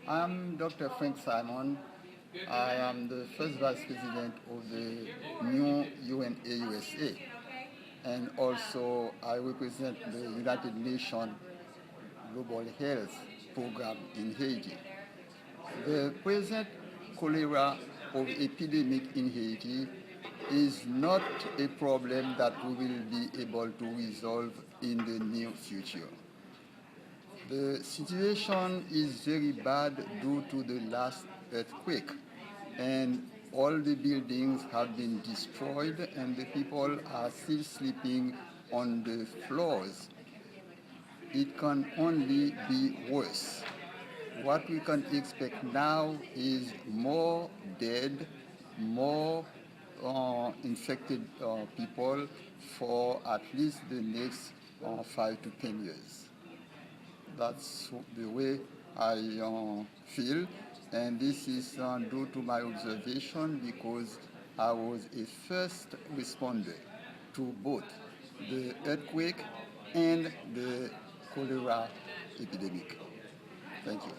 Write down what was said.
I'm Dr. Frank Simon. I am the first vice president of the new UNAUSA, and also I represent the United Nations Global Health Program in Haiti. The present cholera of epidemic in Haiti is not a problem that we will be able to resolve in the near future. The situation is very bad due to the last earthquake, and all the buildings have been destroyed, and the people are still sleeping on the floors. It can only be worse. What we can expect now is more dead, more infected people for at least the next 5 to 10 years. That's the way I feel, and this is due to my observation because I was a first responder to both the earthquake and the cholera epidemic. Thank you.